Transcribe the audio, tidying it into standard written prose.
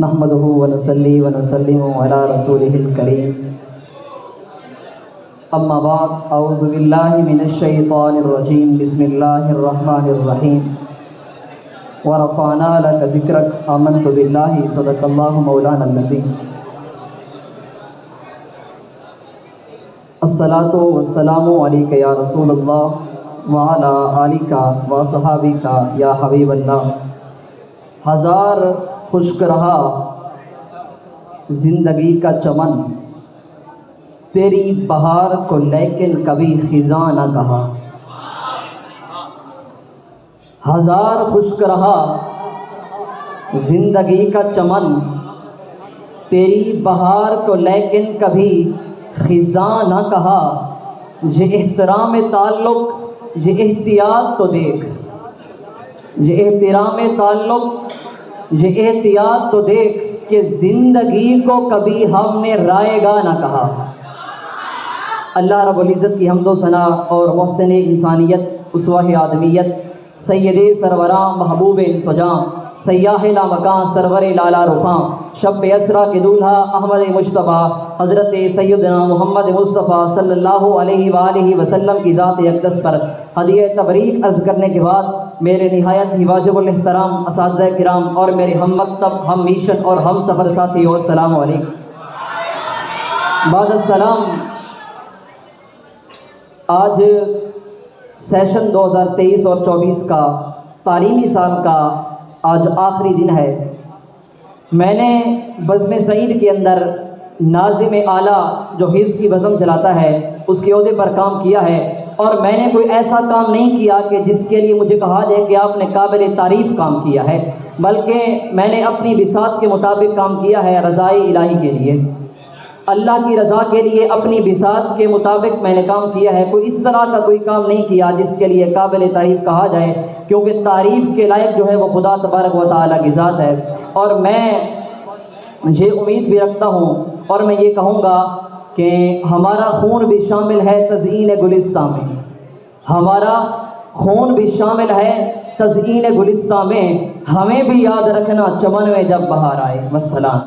نحمده ونصلي ونسلم على رسوله الكريم اما بعد اعوذ باللہ من الشیطان الرجیم بسم اللہ الرحمن الرحیم ورفعنا لك ذکرک آمنت باللہ صدق اللہ مولانا العظیم۔ الصلاۃ والسلام علیک یا رسول اللہ وعلی آلک وصحابک یا حبیب اللہ۔ ہزار خشک رہا زندگی کا چمن، تیری بہار کو لیکن کبھی خزاں نہ کہا۔ ہزار خشک رہا زندگی کا چمن، تیری بہار کو لیکن کبھی خزاں نہ کہا۔ یہ احترام تعلق یہ احتیاط تو دیکھ، یہ احترام تعلق یہ احتیاط تو دیکھ کہ زندگی کو کبھی ہم نے رائے گا نہ کہا۔ اللہ رب العزت کی حمد و ثنا اور محسن انسانیت اسوہ آدمیت سید سروراں محبوب انسجاں سیاح لامکاں سرور لالا رخاں شب اسرا کے دولہا احمد مجتبیٰ حضرت سیدنا محمد مصطفیٰ صلی اللہ علیہ وآلہ وسلم کی ذات اقدس پر ہدیہ تبریک عرض کرنے کے بعد میرے نہایت ہی واجب الاحترام اساتذہ کرام اور میرے ہم مکتب ہم میشن اور ہم سفر ساتھیوں السلام علیکم۔ بعد السلام، آج سیشن 2023 اور 24 کا تعلیمی سال کا آج آخری دن ہے۔ میں نے بزم سعید کے اندر ناظم اعلیٰ جو حفظ کی بزم چلاتا ہے اس کے عہدے پر کام کیا ہے، اور میں نے کوئی ایسا کام نہیں کیا کہ جس کے لیے مجھے کہا جائے کہ آپ نے قابل تعریف کام کیا ہے، بلکہ میں نے اپنی بساط کے مطابق کام کیا ہے، رضائے الہی کے لیے، اللہ کی رضا کے لیے اپنی بساط کے مطابق میں نے کام کیا ہے۔ کوئی اس طرح کا کوئی کام نہیں کیا جس کے لیے قابل تعریف کہا جائے، کیونکہ تعریف کے لائق جو ہے وہ خدا تبارک و تعالیٰ کی ذات ہے۔ اور میں یہ امید بھی رکھتا ہوں اور میں یہ کہوں گا کہ ہمارا خون بھی شامل ہے تزئین گلستان میں، ہمارا خون بھی شامل ہے تزئین گلستان میں، ہمیں بھی یاد رکھنا چمن میں جب بہار آئے۔ والسلام۔